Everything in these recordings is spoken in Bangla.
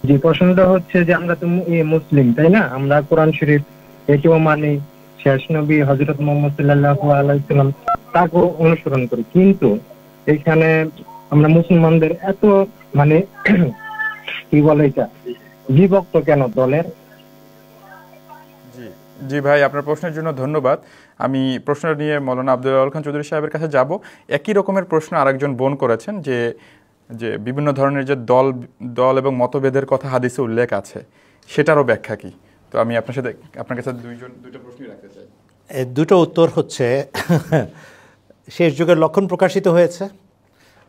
যে প্রশ্নটা হচ্ছে যে আমরা তো মুসলিম, তাই না? আমরা কোরআন শরীফ এটিও মানি, শেষ নবী হযরত মুহাম্মদ সাল্লাল্লাহু আলাইহি সাল্লাম তাকে অনুসরণ করি, কিন্তু এখানে আমরা মুসলমানদের এত মানে কি বলে এটা, বিভক্ত কেন দলের? জি জি ভাই, আপনার প্রশ্নের জন্য ধন্যবাদ। আমি প্রশ্নটা নিয়ে মৌলানা আব্দুল আউয়াল খান চৌধুরী সাহেবের কাছে যাব। একই রকমের প্রশ্ন আরেকজন বোন করেছেন যে যে বিভিন্ন ধরনের যে দল দল এবং মতভেদের কথা হাদিসে উল্লেখ আছে, সেটারও ব্যাখ্যা কি? তো আমি আপনার কাছে দুইটা প্রশ্নই রাখতে চাই। দুটো উত্তর হচ্ছে, শেষ যুগের লক্ষণ প্রকাশিত হয়েছে,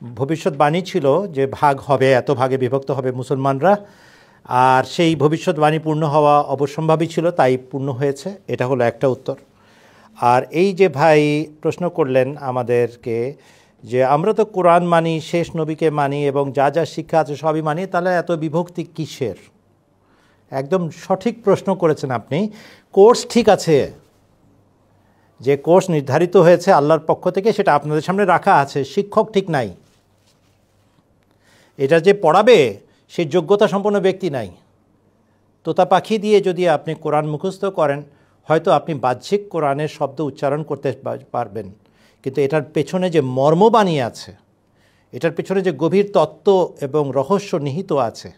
ভবিষ্যৎবাণী ছিল যে ভাগ হবে, এত ভাগে বিভক্ত হবে মুসলমানরা, আর সেই ভবিষ্যৎবাণী পূর্ণ হওয়া অবশ্যম্ভাবী ছিল, তাই পূর্ণ হয়েছে। এটা হলো একটা উত্তর। আর এই যে ভাই প্রশ্ন করলেন আমাদেরকে যে আমরা তো কোরআন মানি, শেষ নবীকে মানি এবং যা যা শিক্ষা আছে সবই মানি, তাহলে এত বিভক্তি কিসের? একদম সঠিক প্রশ্ন করেছেন আপনি। কোর্স ঠিক আছে, যে কোর্স নির্ধারিত হয়েছে আল্লাহর পক্ষ থেকে সেটা আপনাদের সামনে রাখা আছে, শিক্ষক ঠিক নাই। এটা যে পড়াবে সেই যোগ্যতা সম্পন্ন ব্যক্তি নাই। তোতা পাখি দিয়ে যদি আপনি কোরআন মুখস্থ করেন, হয়তো আপনি বাহ্যিক কোরআনের শব্দ উচ্চারণ করতে পারবেন, কিন্তু এটার পেছনে যে মর্মবাণী আছে, এটার পেছনে যে গভীর তত্ত্ব এবং রহস্য নিহিত আছে,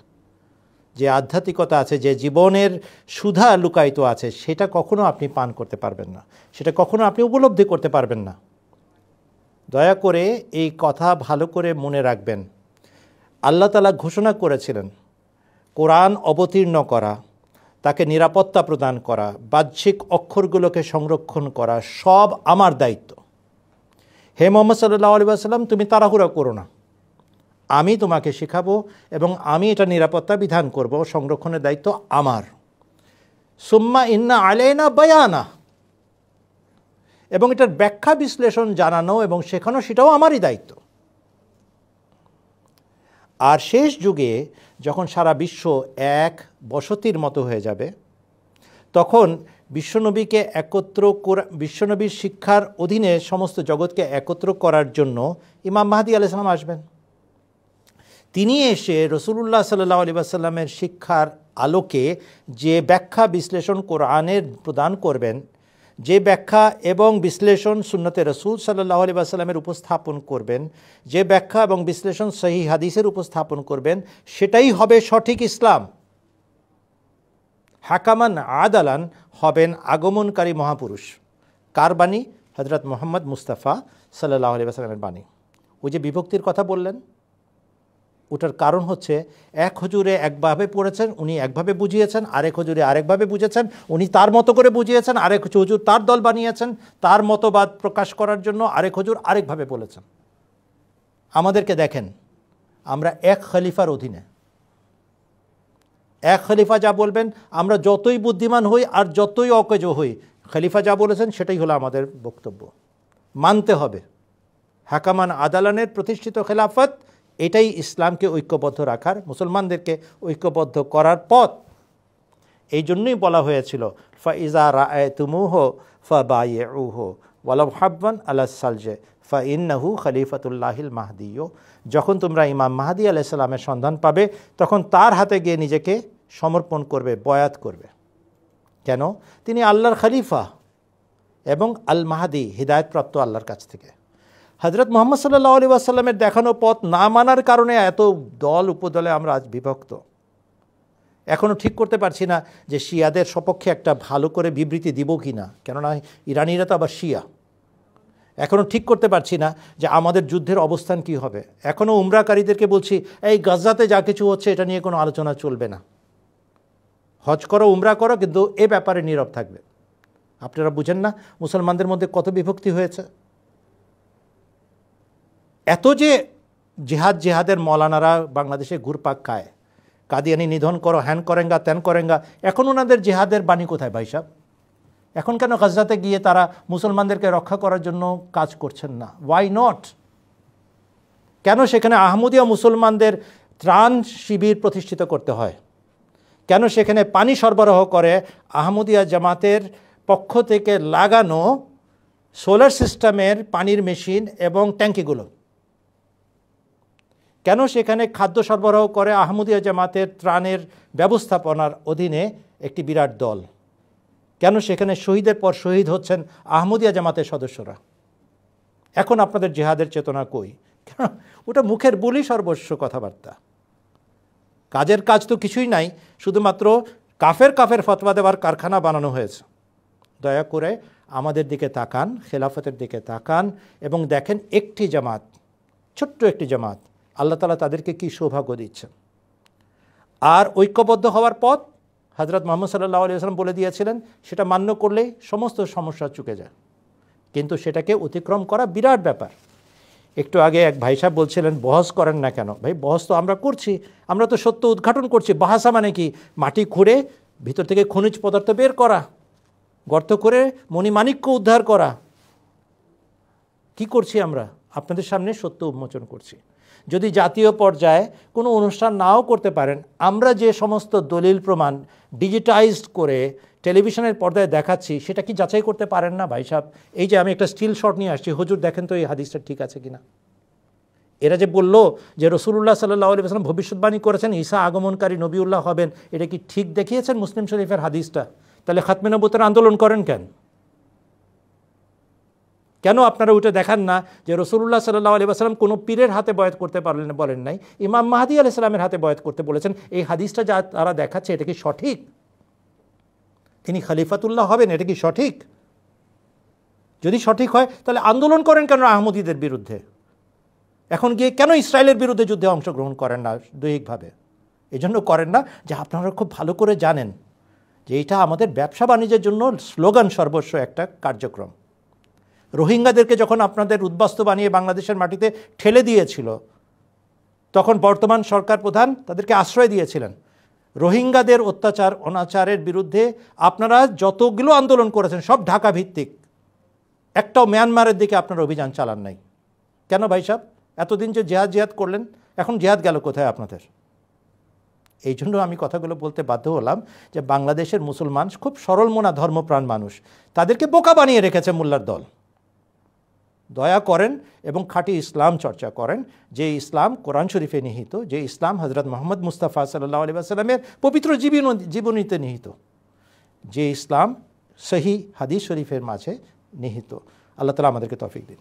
যে আধ্যাত্মিকতা আছে, যে জীবনের সুধা লুকায়িত আছে, সেটা কখনো আপনি পান করতে পারবেন না, সেটা কখনো আপনি উপলব্ধি করতে পারবেন না। দয়া করে এই কথা ভালো করে মনে রাখবেন। আল্লাহ তাআলা ঘোষণা করেছিলেন কোরআন অবতীর্ণ করা, তাকে নিরাপত্তা প্রদান করা, বাহ্যিক অক্ষরগুলোকে সংরক্ষণ করা সব আমার দায়িত্ব। হে মুহাম্মদ সাল্লাল্লাহু আলাইহি ওয়াসাল্লাম, তুমি তাড়াহুড়া করো না, আমি তোমাকে শেখাবো এবং আমি এটা নিরাপত্তা বিধান করব, সংরক্ষণের দায়িত্ব আমার। সুম্মা ইন্না আলাইনা বায়ানা, এবং এটার ব্যাখ্যা বিশ্লেষণ জানানো এবং শেখানো সেটাও আমারই দায়িত্ব। আর শেষ যুগে যখন সারা বিশ্ব এক বসতির মতো হয়ে যাবে, তখন বিশ্বনবীকে বিশ্বনবীর শিক্ষার অধীনে সমস্ত জগৎকে একত্র করার জন্য ইমাম মাহদী আলাইহিস সালাম আসবেন। তিনি এসে রাসূলুল্লাহ সাল্লাল্লাহু আলাইহি ওয়াসাল্লামের শিক্ষার আলোকে যে ব্যাখ্যা বিশ্লেষণ কোরআনের প্রদান করবেন, যে ব্যাখ্যা এবং বিশ্লেষণ সুন্নতে রাসূল সাল্লাল্লাহু আলাইহি ওয়াসাল্লামের উপস্থাপন করবেন, যে ব্যাখ্যা এবং বিশ্লেষণ সহিহ হাদিসের উপস্থাপন করবেন, সেটাই হবে সঠিক ইসলাম। হাকামান আদালান হবেন আগমনকারী মহাপুরুষ। কার বাণী? হযরত মুহাম্মদ মুস্তাফা সাল্লাল্লাহু আলাইহি ওয়াসাল্লামের বাণী। ওই যে বিভক্তির কথা বললেন, ওটার কারণ হচ্ছে এক হুজুরে একভাবে পড়েছেন, উনি একভাবে বুঝিয়েছেন, আরেক হুজুরে আরেকভাবে বুঝেছেন, উনি তার মতো করে বুঝিয়েছেন, আরেক হুজুর তার দল বানিয়েছেন, তার মতবাদ প্রকাশ করার জন্য আরেক হুজুর আরেকভাবে বলেছেন। আমাদেরকে দেখেন, আমরা এক খলিফার অধীনে, এক খলিফা যা বলবেন, আমরা যতই বুদ্ধিমান হই আর যতই অকেজো হই, খলিফা যা বলেছেন সেটাই হলো আমাদের বক্তব্য, মানতে হবে। হাকামান আদালানের প্রতিষ্ঠিত খেলাফত, এটাই ইসলামকে ঐক্যবদ্ধ রাখার, মুসলমানদেরকে ঐক্যবদ্ধ করার পথ। এই জন্যই বলা হয়েছিল ফাইজা রাআইতুমুহু ফাবাইউহু ওয়ালাউ হাব্বান আলা সালজে ফাইন্নাহু খলিফাতুল্লাহিল মাহদিয়্যু। যখন তোমরা ইমাম মাহদী আলাইহিস সালামের সন্ধান পাবে, তখন তার হাতে গিয়ে নিজেকে সমর্পণ করবে, বয়াত করবে। কেন? তিনি আল্লাহর খলিফা এবং আল মাহদী, হিদায়াতপ্রাপ্ত আল্লাহর কাছ থেকে। হযরত মুহাম্মদ সাল্লাল্লাহু আলাইহি ওয়াসাল্লামের দেখানো পথ না মানার কারণে এত দল উপদলে আমরা আজ বিভক্ত। এখনও ঠিক করতে পারছি না যে শিয়াদের সপক্ষে একটা ভালো করে বিবৃতি দিব কি না, কেননা ইরানিরা তো আবার শিয়া। এখনও ঠিক করতে পারছি না যে আমাদের যুদ্ধের অবস্থান কি হবে। এখনও উমরাকারীদেরকে বলছি, এই গাজাতে যা কিছু হচ্ছে এটা নিয়ে কোনো আলোচনা চলবে না, হজ করো, উমরা করো, কিন্তু এ ব্যাপারে নীরব থাকবে। আপনারা বুঝেন না মুসলমানদের মধ্যে কত বিভক্তি হয়েছে। এত যে জিহাদের মৌলানারা বাংলাদেশে ঘুরপাক খায়, কাদিয়ানি নিধন করো, হ্যান করেঙ্গা ত্যান করেঙ্গা, এখন ওনাদের জিহাদের বাণী কোথায় ভাই সাহেব? এখন কেন গাজাতে গিয়ে তারা মুসলমানদেরকে রক্ষা করার জন্য কাজ করছেন না? Why not? কেন সেখানে আহমদিয়া মুসলমানদের ত্রাণ শিবির প্রতিষ্ঠিত করতে হয়? কেন সেখানে পানি সরবরাহ করে আহমদিয়া জামাতের পক্ষ থেকে লাগানো সোলার সিস্টেমের পানির মেশিন এবং ট্যাঙ্কিগুলো? কেন সেখানে খাদ্য সরবরাহ করে আহমদিয়া জামাতের ত্রাণের ব্যবস্থাপনার অধীনে একটি বিরাট দল? কেন সেখানে শহীদের পর শহীদ হচ্ছেন আহমদিয়া জামাতের সদস্যরা? এখন আপনাদের জিহাদের চেতনা কই? কেন ওটা মুখের বুলি সর্বস্ব কথাবার্তা, কাজের কাজ তো কিছুই নাই, শুধুমাত্র কাফের ফতোয়া দেওয়ার কারখানা বানানো হয়েছে। দয়া করে আমাদের দিকে তাকান, খেলাফতের দিকে তাকান এবং দেখেন একটি জামাত, ছোট্ট একটি জামাত, আল্লাহ তাআলা তাদেরকে কি সৌভাগ্য দিচ্ছেন। আর ঐক্যবদ্ধ হওয়ার পথ হযরত মুহাম্মদ সাল্লাল্লাহু আলাইহি ওয়াসাল্লাম বলে দিয়েছিলেন, সেটা মান্য করলেই সমস্ত সমস্যা চুকে যায়। কিন্তু সেটাকে অতিক্রম করা বিরাট ব্যাপার। একটু আগে এক ভাই সাহেব বলছিলেন বহস করেন না কেন? ভাই বহস তো আমরা করছি, আমরা তো সত্য উদ্ঘাটন করছি। বাহাসা মানে কি? মাটি খুঁড়ে ভিতর থেকে খনিজ পদার্থ বের করা, গর্ত করে মণিমাণিক্য উদ্ধার করা। কি করছি আমরা? আপনাদের সামনে সত্য উন্মোচন করছি। যদি জাতীয় পর্যায়ে কোনো অনুষ্ঠান নাও করতে পারেন, আমরা যে সমস্ত দলিল প্রমাণ ডিজিটাইজড করে টেলিভিশনের পর্দায় দেখাচ্ছি, সেটা কি যাচাই করতে পারেন না ভাই সাহেব? এই যে আমি একটা স্টিল শট নিয়ে আসছি, হুজুর দেখেন তো এই হাদিসটা ঠিক আছে কিনা। এরা যে বলল যে রাসূলুল্লাহ সাল্লাল্লাহু আলাইহি ওয়াসাল্লাম ভবিষ্যৎবাণী করেছেন ঈসা আগমনকারী নবিউল্লাহ হবেন, এটা কি ঠিক দেখিয়েছেন মুসলিম শরীফের হাদিসটা? তাহলে খাতমে নবুয়তের আন্দোলন করেন কেন? কেন আপনারা ওইটা দেখান না যে রাসূলুল্লাহ সাল্লাল্লাহু আলাইহি ওয়াসাল্লাম কোনো পীরের হাতে বয়াত করতে পারলেন বলেন নাই, ইমাম মাহদী আলাইহিস সালামের হাতে বয়াত করতে বলেছেন। এই হাদিসটা যা তারা দেখাচ্ছে, এটা কি সঠিক? তিনি খলিফাতুল্লাহ হবেন, এটা কি সঠিক? যদি সঠিক হয় তাহলে আন্দোলন করেন কেন আহমদীদের বিরুদ্ধে? এখন গিয়ে কেন ইসরায়েলের বিরুদ্ধে যুদ্ধে অংশগ্রহণ করেন না দৈহিকভাবে? এই জন্য করেন না যে আপনারা খুব ভালো করে জানেন যে এটা আমাদের ব্যবসা বাণিজ্যের জন্য স্লোগান সর্বস্ব একটা কার্যক্রম। রোহিঙ্গাদেরকে যখন আপনাদের উদ্বাস্তু বানিয়ে বাংলাদেশের মাটিতে ঠেলে দিয়েছিল, তখন বর্তমান সরকার প্রধান তাদেরকে আশ্রয় দিয়েছিলেন। রোহিঙ্গাদের অত্যাচার অনাচারের বিরুদ্ধে আপনারা যতগুলো আন্দোলন করেছেন সব ঢাকা ভিত্তিক, একটাও মিয়ানমারের দিকে আপনারা অভিযান চালান নাই। কেন ভাই সাহেব? এতদিন যে জিহাদ করলেন, এখন জিহাদ গেল কোথায় আপনাদের? এই জন্য আমি কথাগুলো বলতে বাধ্য হলাম যে বাংলাদেশের মুসলমান খুব সরল মনা ধর্মপ্রাণ মানুষ, তাদেরকে বোকা বানিয়ে রেখেছে মোল্লার দল। দয়া করেন এবং খাঁটি ইসলাম চর্চা করেন, যে ইসলাম কোরআন শরীফে নিহিত, যে ইসলাম হযরত মুহাম্মদ মুস্তাফা সাল্লাল্লাহু আলাইহি ওয়াসাল্লামের পবিত্র জীবনীতে নিহিত, যে ইসলাম সহি হাদিস শরীফের মাঝে নিহিত। আল্লাহ তাআলা আমাদেরকে তৌফিক দিন।